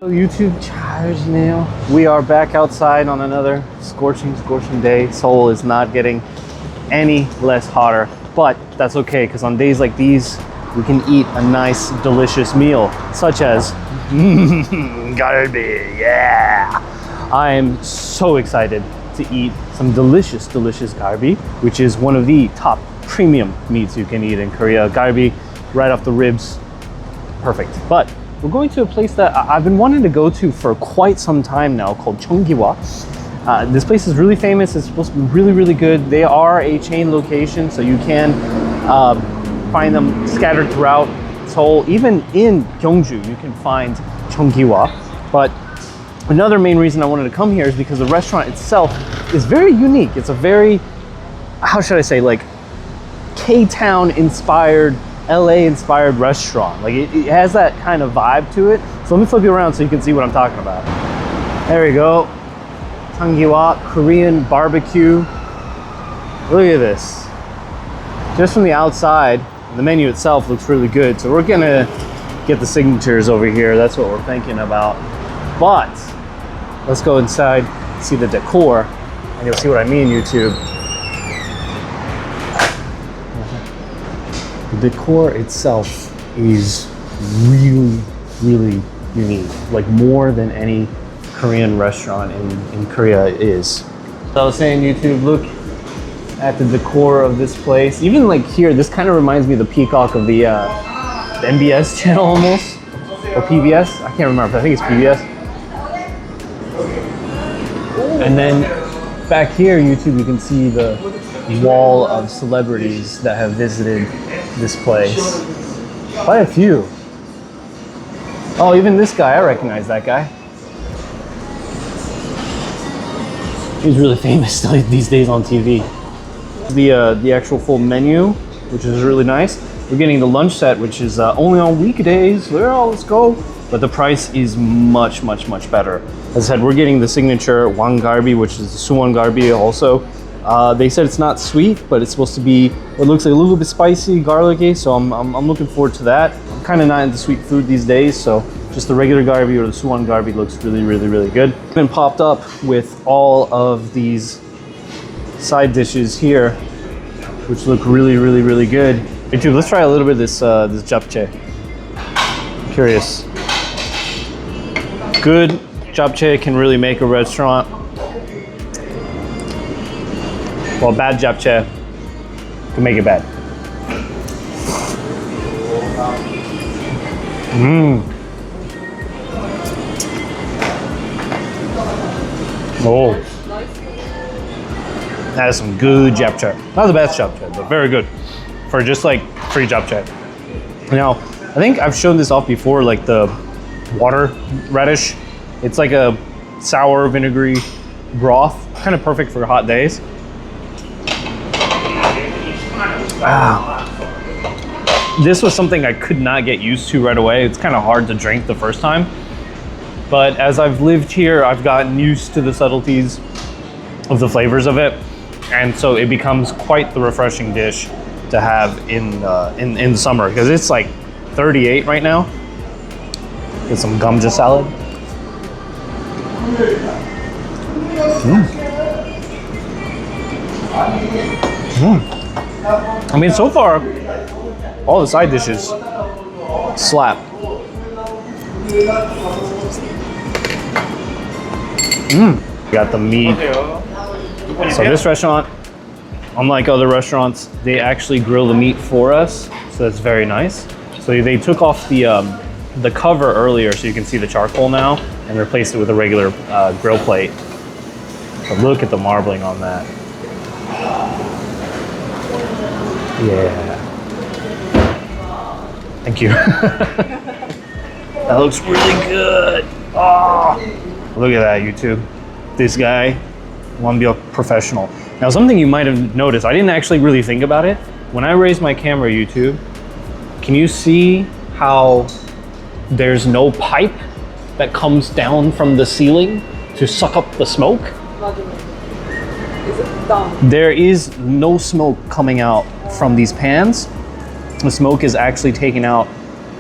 YouTube 잘 지내요. We are back outside on another scorching day. Seoul is not getting any less hotter, but that's okay because on days like these, we can eat a nice, delicious meal, such as Galbi. Yeah! I am so excited to eat some delicious Galbi, which is one of the top premium meats you can eat in Korea. Galbi, right off the ribs, perfect. But we're going to a place that I've been wanting to go to for quite some time now called Cheonggiwa. This place is really famous. It's supposed to be really good. They are a chain location, so you can find them scattered throughout Seoul. Even in Gyeongju, you can find Cheonggiwa. But another main reason I wanted to come here is because the restaurant itself is very unique. It's a very, how should I say, like K-Town inspired, LA inspired restaurant. Like it has that kind of vibe to it. So let me flip you around so you can see what I'm talking about. There we go. Cheonggiwa Korean barbecue. Look at this. Just from the outside, the menu itself looks really good. So we're gonna get the signatures over here. That's what we're thinking about. But let's go inside, see the decor, and you'll see what I mean, YouTube. The decor itself is really unique, like more than any Korean restaurant in Korea is. So I was saying, YouTube, look at the decor of this place. Even like here, this kind of reminds me of the peacock of the MBS channel almost, or PBS. I can't remember, I think it's PBS. And then back here, YouTube, you can see the wall of celebrities that have visited this place. Quite a few. Oh, even this guy, I recognize that guy. He's really famous these days on TV. The actual full menu, which is really nice. We're getting the lunch set, which is only on weekdays. Well, let's go. But the price is much better. As I said, we're getting the signature Galbi, which is the suwon Galbi also. They said it's not sweet, but it's supposed to be, it looks like a little bit spicy, garlicky, so I'm looking forward to that. I'm kind of not into sweet food these days, so just the regular Galbi or the suwon Galbi looks really good. Been popped up with all of these side dishes here, which look really good. Hey, dude, let's try a little bit of this japchae. I'm curious. Good japchae can really make a restaurant. Well, bad japchae can make it bad. Oh, that is some good japchae. Not the best japchae, but very good for just like free japchae. Now, I think I've shown this off before, like the water radish. It's like a sour vinegary broth, kind of perfect for hot days. Wow. This was something I could not get used to right away. It's kind of hard to drink the first time. But as I've lived here, I've gotten used to the subtleties of the flavors of it. And so it becomes quite the refreshing dish to have in the summer, because it's like 38 right now. Get some gamja salad. I mean, so far, all the side dishes slap. Got the meat. So this restaurant, unlike other restaurants, they actually grill the meat for us. So that's very nice. So they took off the cover earlier, so you can see the charcoal now, and replaced it with a regular grill plate. But look at the marbling on that. Yeah. Thank you. That looks really good. Oh, look at that, YouTube. This guy, want to be a professional. Now, something you might have noticed, I didn't actually really think about it. When I raise my camera, YouTube, can you see how there's no pipe that comes down from the ceiling to suck up the smoke? There is no smoke coming out from these pans. The smoke is actually taken out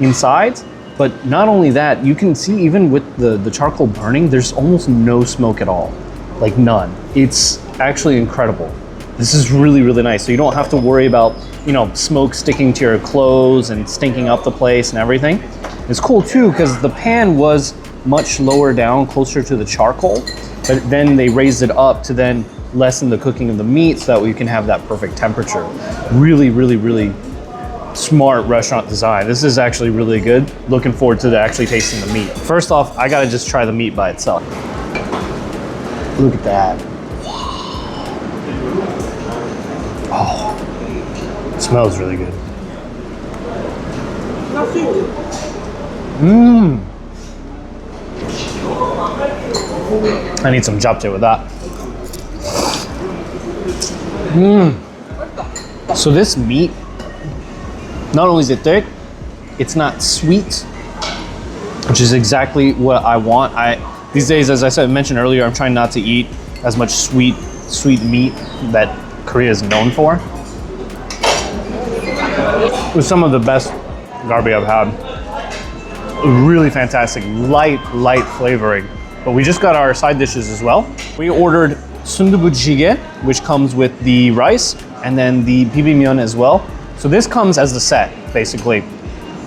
inside, But not only that, you can see even with the charcoal burning, there's almost no smoke at all. Like none. It's actually incredible. This is really, really nice. So you don't have to worry about, you know, smoke sticking to your clothes and stinking up the place and everything. It's cool too, because the pan was much lower down, closer to the charcoal, but then they raised it up to then lessen the cooking of the meat so that we can have that perfect temperature. Really, really, really smart restaurant design. This is actually really good. Looking forward to actually tasting the meat. First off, I gotta just try the meat by itself. Look at that. Oh, it smells really good. Mmm. I need some japchae with that. Mmm. So this meat, not only is it thick, it's not sweet, which is exactly what I want. These days, as I mentioned earlier, I'm trying not to eat as much sweet meat that Korea is known for. It was some of the best galbi I've had. Really fantastic, light flavoring. But we just got our side dishes as well. We ordered sundubu jjigae, which comes with the rice, and then the bibimbap as well. So this comes as the set, basically.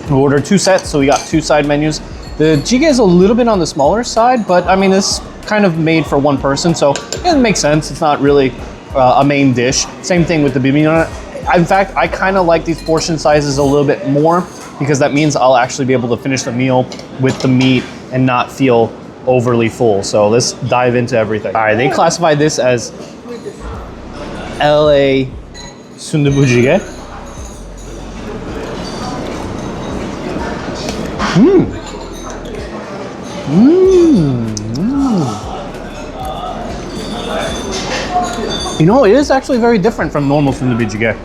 We ordered 2 sets, so we got 2 side menus. The jjigae is a little bit on the smaller side, but I mean, it's kind of made for one person, so it makes sense. It's not really a main dish. Same thing with the bibimbap. In fact, I kind of like these portion sizes a little bit more because that means I'll actually be able to finish the meal with the meat and not feel overly full. So let's dive into everything. All right, they classify this as LA sundubu jjigae. You know, it is actually very different from normal sundubu jjigae.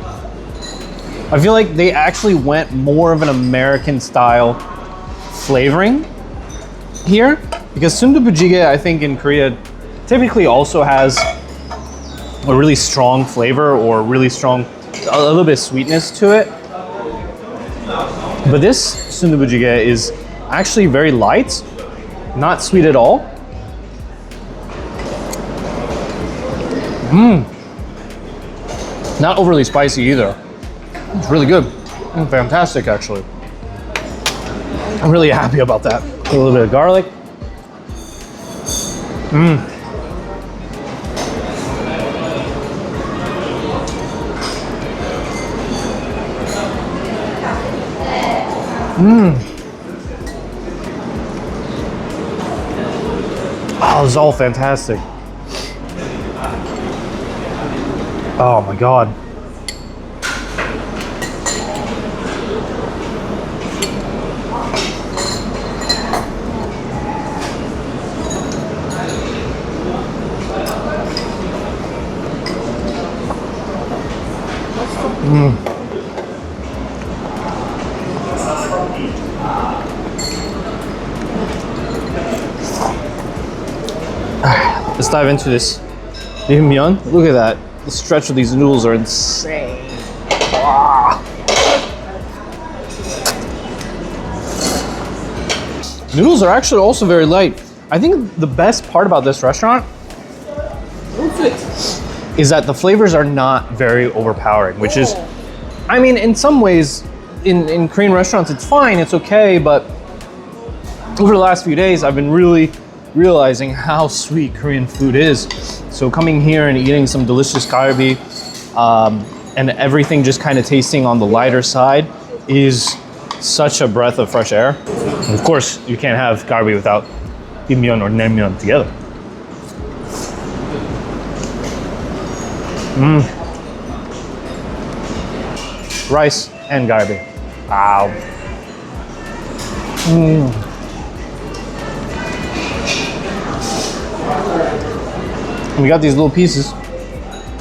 I feel like they actually went more of an American style flavoring here, because sundubu jjigae, I think in Korea, typically also has a really strong flavor or really strong, a little bit of sweetness to it. But this sundubu jjigae is actually very light, not sweet at all. Not overly spicy either. It's really good. Fantastic, actually. I'm really happy about that. A little bit of garlic. Oh, this is all fantastic. Oh my God. Let's dive into this bibimbap. Look at that. The stretch of these noodles are insane. Wow. Noodles are actually also very light. I think the best part about this restaurant is that the flavors are not very overpowering, which is, I mean, in some ways, in Korean restaurants, it's fine, it's okay, but over the last few days, I've been really realizing how sweet Korean food is. So coming here and eating some delicious galbi, and everything just kind of tasting on the lighter side is such a breath of fresh air. And of course, you can't have galbi without bibimbap or naengmyeon together. Rice and galbi. Wow. We got these little pieces.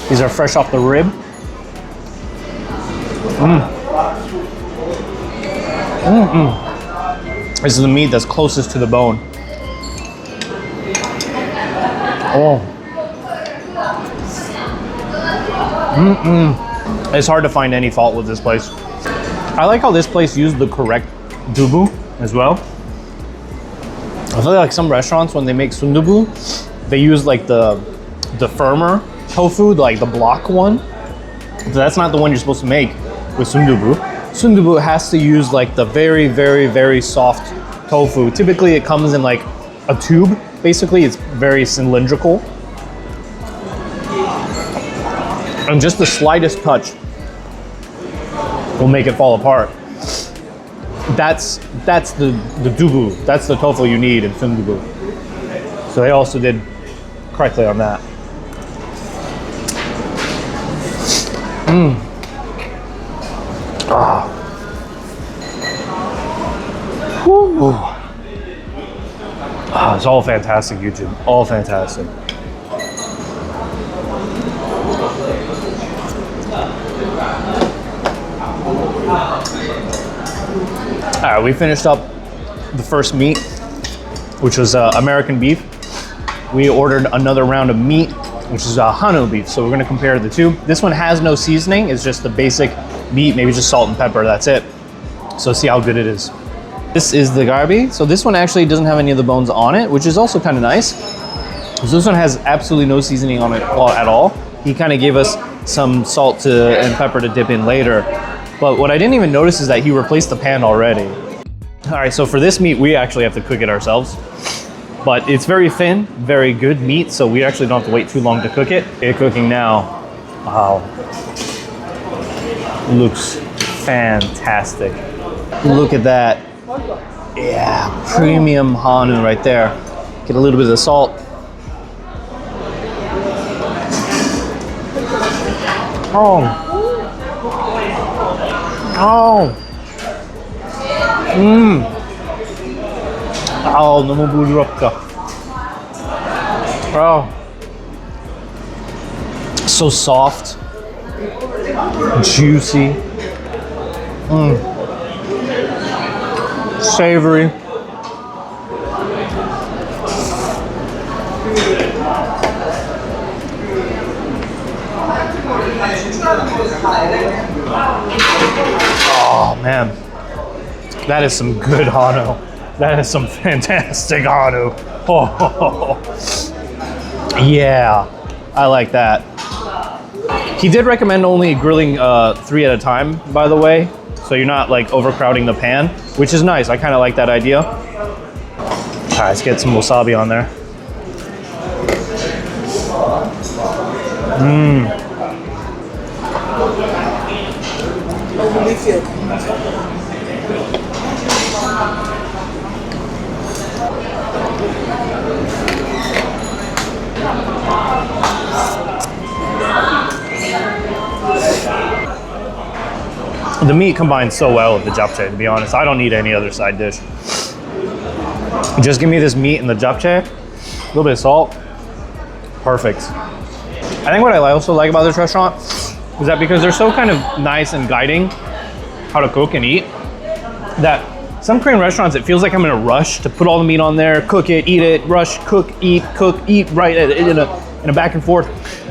These are fresh off the rib. This is the meat that's closest to the bone. Oh. It's hard to find any fault with this place. I like how this place used the correct dubu as well. I feel like some restaurants, when they make sundubu, they use like the firmer tofu, like the block one. So that's not the one you're supposed to make with sundubu. Sundubu has to use like the very, very, very soft tofu. Typically it comes in like a tube. Basically it's very cylindrical. And just the slightest touch will make it fall apart. That's the dubu. That's the tofu you need in sundubu. So they also did correctly on that. It's all fantastic, YouTube. All fantastic. All right, we finished up the first meat, which was American beef. We ordered another round of meat, which is hanu beef. So we're gonna compare the two. This one has no seasoning. It's just the basic meat, maybe just salt and pepper, that's it. So see how good it is. This is the Galbi. So this one actually doesn't have any of the bones on it, which is also kind of nice. So this one has absolutely no seasoning on it at all. He kind of gave us some salt and pepper to dip in later. But what I didn't even notice is that he replaced the pan already. All right, so for this meat, we actually have to cook it ourselves. But it's very thin, very good meat, so we actually don't have to wait too long to cook it. It's cooking now. Wow. Looks fantastic. Look at that. Yeah, premium hanu right there. Get a little bit of the salt. Oh. Oh. 너무 부드럽다. Oh. So soft. Juicy. Savory. Oh man, that is some good hanu. That is some fantastic hanu. Oh, yeah, I like that. He did recommend only grilling 3 at a time, by the way, so you're not like overcrowding the pan, which is nice. I kind of like that idea. All right, let's get some wasabi on there. The meat combines so well with the japchae, to be honest. I don't need any other side dish. Just give me this meat and the japchae, a little bit of salt, perfect. I think what I also like about this restaurant is that because they're so kind of nice and guiding how to cook and eat, that some Korean restaurants, it feels like I'm in a rush to put all the meat on there, cook it, eat it, rush, cook, eat, right in a back and forth.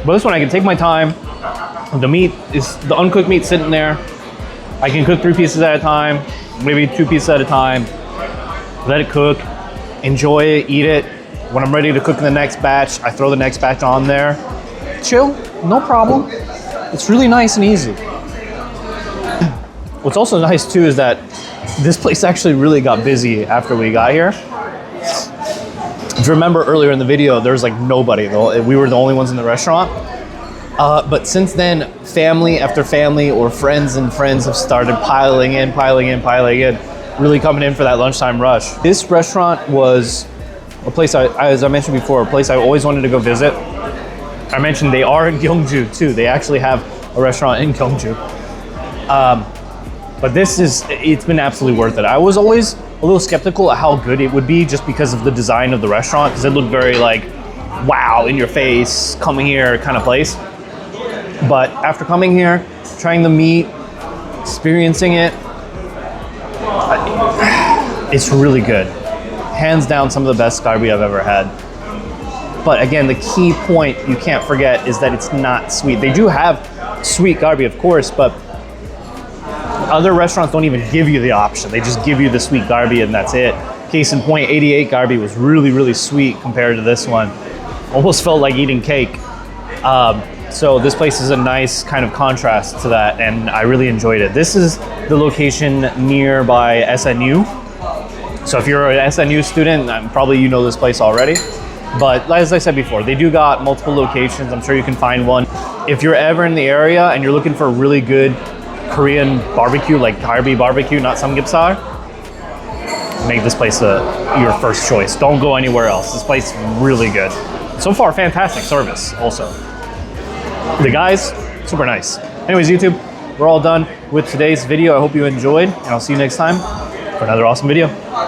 But this one, I can take my time. The meat is, the uncooked meat sitting there. I can cook 3 pieces at a time, maybe 2 pieces at a time. Let it cook, enjoy it, eat it. When I'm ready to cook the next batch, I throw the next batch on there. Chill, no problem. It's really nice and easy. What's also nice too is that this place actually really got busy after we got here. If you remember earlier in the video, there was like nobody. We were the only ones in the restaurant. But since then, family after family or friends and friends have started piling in, really coming in for that lunchtime rush. This restaurant was a place, as I mentioned before, a place I always wanted to go visit. I mentioned they are in Gyeongju too. They actually have a restaurant in Gyeongju. But it's been absolutely worth it. I was always a little skeptical at how good it would be just because of the design of the restaurant, because it looked very like, wow, in your face, coming here kind of place. But after coming here, trying the meat, experiencing it, it's really good. Hands down, some of the best galbi I've ever had. But again, the key point you can't forget is that it's not sweet. They do have sweet galbi, of course, but Other restaurants don't even give you the option. They just give you the sweet Galbi and that's it. Case in point, 88 Galbi was really, really sweet compared to this one. Almost felt like eating cake. So this place is a nice kind of contrast to that, and I really enjoyed it. This is the location nearby SNU. So if you're an SNU student, probably you know this place already. But as I said before, they do got multiple locations. I'm sure you can find one. If you're ever in the area and you're looking for a really good Korean barbecue, like Galbi barbecue, not samgyeopsal, make this place your first choice. Don't go anywhere else. This place is really good. So far, fantastic service also. The guys, super nice. Anyways, YouTube, we're all done with today's video. I hope you enjoyed, and I'll see you next time for another awesome video.